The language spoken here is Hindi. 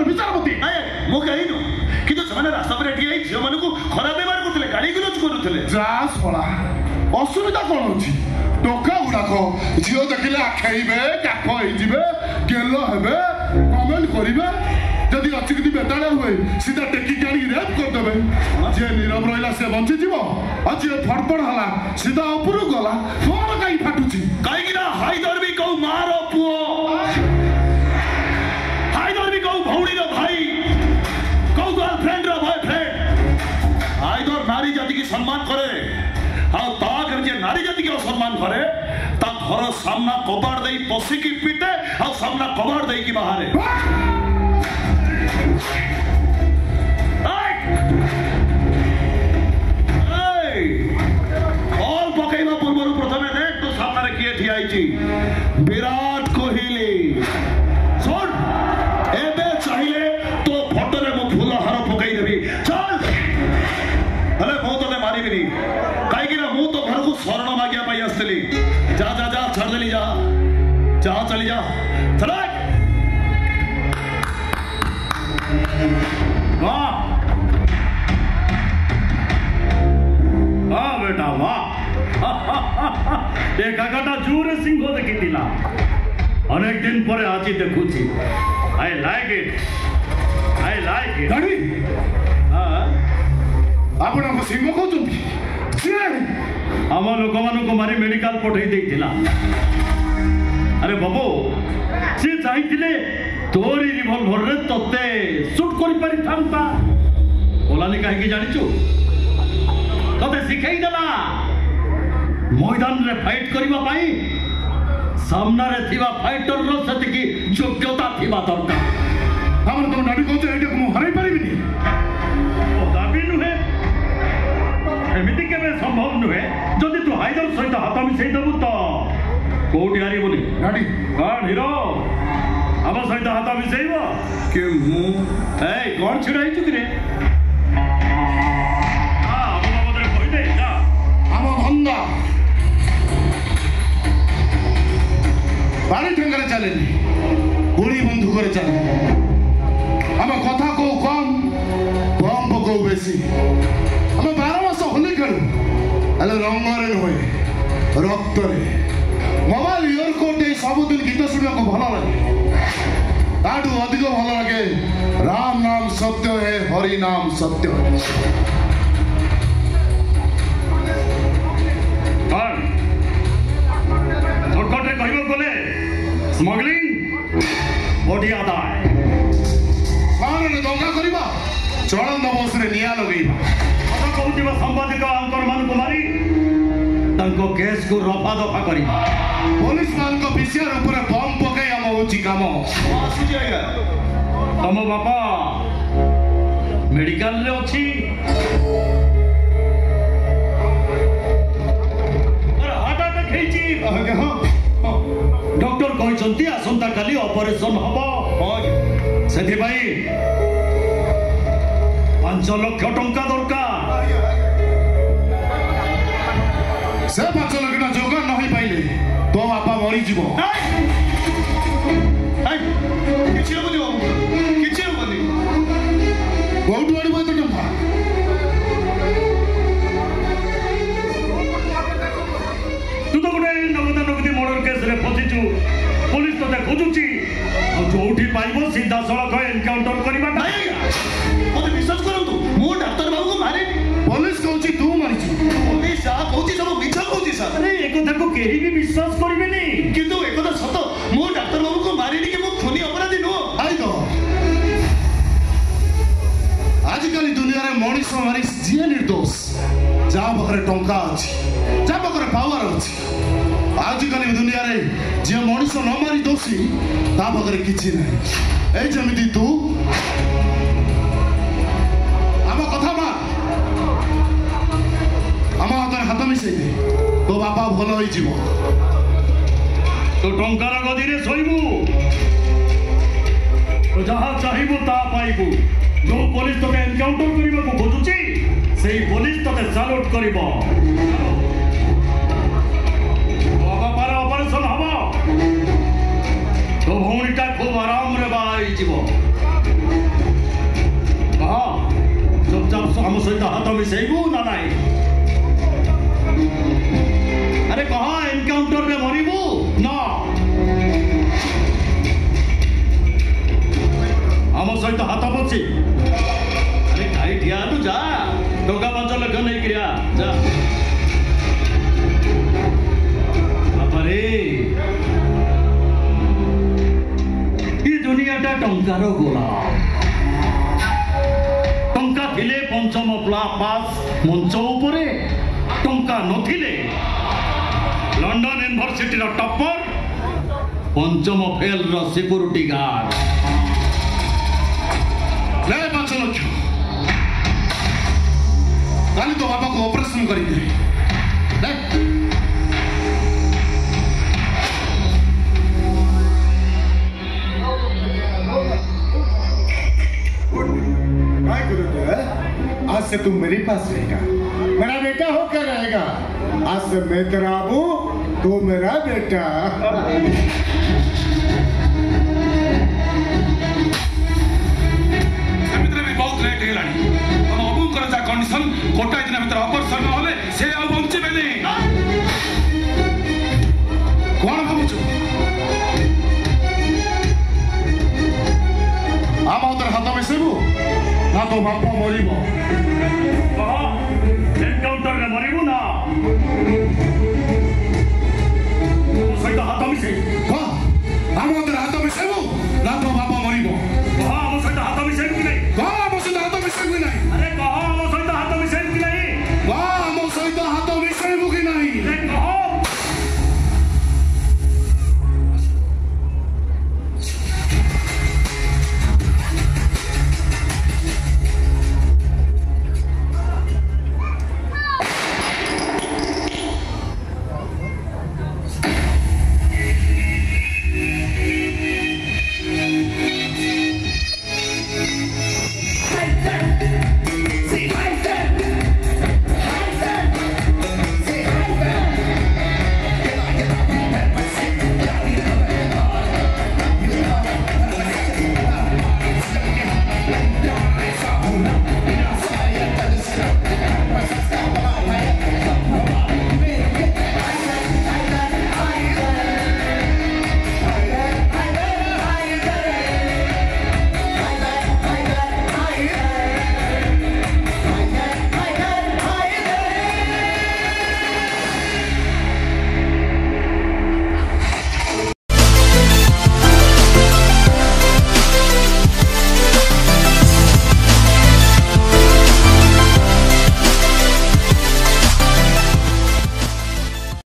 विचारपति मु कही नु किंतु से रास्ता पर ठिया झील मान खराब व्यवहार करते गाड़ी गिलच करुले जा शला असुविधा कौन अच्छी टोका गुड़ाक झील देखिले आखेबे काफ होइजिबे गेल हेबे कमेंट करिबे जदि अचिकिति बेताड़ा हुए सीधा टेकी आनी रेप करदेवे जे नीरव रहा से बंचीज और जे फड़फड़ हला सीधा उपरू गला कौन कहीं फाटुची कहीं हाइदर भी कौ मार पुओ हाइदर भी कौ भौणी भाई कौ गर्लफ्रेंड बॉयफ्रेंड हाइदर नारी जाति की सम्मान करे जे नारी जाति की असम्मान करे ता घर सामना कबाड़ दे पशिकी पिटे और सामना कबाड़ दे की बाहर पकईवा पूर्व प्रथम देख तो सामने किए ठिया विराट कोहली सुन एबे चाहिए तो फोटो रे मु फूल हार पकई देबी चल अरे मु तो मारिबिनी कहीं मु तो घर को शरण मागिया पाई आसली जा जा जा छाड़ देली जा जा चली जा चल वाह बेटा वाह एक आगाटा जूरे सिंह देखी अनेक दिन पर आज देखुची आई लाइक इट गाड़ी आपण को सिंह कहउछंती आम लोक मानक मारी मेडिकल पठई देइथिला अरे बाबू से चाहिए तोरी रिवॉल्वर रे तते शूट करि पारि थांता ओलानी काहे जानिचु तते सिखाई देला मैदान रे फाइट करबा पाई सामना रे थिबा फाइटर रो सतकी योग्यता थिबा दरकार हमर तो नाडी कहते एटा को हराई परिबिनी ओ दाबी नुहे एमिति केबे संभव नुहे जदि तू हाइदर सहित हाथ मिसई दबु तो कोठी हारिबोनी नाडी कौन हीरो आम सहित हाथ मिसईब के मु ए कौन छिड़ाई चुकी रे धंदा बाड़ी ठेंगारे चले गुड़ी बंधुक चले आम कथा को कम बम पकौ बेसी आम 12 मास होली खेलु हेल्ले रंगरे नुहे रक्त मोबाइल इयरकोड सबुदिन गीत शुणा भल लगे ताठू अधिक भल लगे राम नाम सत्य है हरि नाम सत्य है स्मगलिंग बढ़िया दाय दंगा करवा चलंद बस रे निया लगेबा कथा कहउथिबा संवादिक आंकर मान कुमारी तंको केस को रफा दफा करी पुलिस मान को विषय ऊपर बम पके हम होची काम आसुची आया तम बापा मेडिकल रे अछि अरे हार्ट अटैक हेची हां डॉक्टर कहते आसंता काली ऑपरेशन हम से 5 लाख टंका दरकार से 5 लाख जोगान नहीं पाइले तो बापा मरी जीव कोठू आड़ू एत टंका तू तो गोटे नगदा नगदी मर्डर केस रे फसिचु पुलिस तो खोजुची जोठी पाइबो सीधा सड़क एनकाउंटर करबा मते विश्वास करंतु मो डॉक्टर बाबू को मारे पुलिस कहउची तू मारिछु पुलिस जा कहउची सब मिछा कहउची सर अरे एको थाको केही भी विश्वास करबे नहीं किंतु एकदा सत मो डॉक्टर बाबू को मारिनी के मो खुनी अपराधी नो आई तो आजकल दुनिया रे मनीष मारी जे निर्दोष जा बखरे टंका अछि जा बखरे पावर अछि आजकल दुनिया रे जे मनीष न मारी दोषी ता बखरे किछि नहीं ए जमिति तू आमा कथा मा आमा हाथ मिसई दे तो बापा भल होई जीवो तो टंकार गदी रे सोइबू तो जहा चाहिबू ता पाइबू जो पुलिस तोते एनकाउंटर करिबा को खोजुची सेही पुलिस तोते सैल्यूट करिबो बाबा पर ऑपरेशन हबो तो भौणीटा खूब आराम रे बाहर जीवो ଟଙ୍କାର ଗୋଲାମ। ଟଙ୍କା ଥିଲେ ପଞ୍ଚମ ପାସ୍ ମଞ୍ଚ ଉପରେ, ଟଙ୍କା ନଥିଲେ ଲଣ୍ଡନ ୟୁନିଭର୍ସିଟିର ଟପର, ପଞ୍ଚମ ଫେଲର ସିକ୍ୟୁରିଟି ଗାର୍ଡ। 5 ଲକ୍ଷ କାଲି ତୋ ବାପାକୁ ଅପରେସନ କରିବି। आज से तुम मेरे पास रहेगा, मेरा बेटा होकर रहेगा। आज से मैं तेरा अबू, तू मेरा बेटा। बहुत लेट है तुम अबू कंडीशन गोटाए दिन भर ऑपरेशन नहले से आ बंचे कौन भावुच आम हाथ मिसेबू ना तो बाप मरब एनकाउंटर रे मरिबू ना सहित हाथ मिसे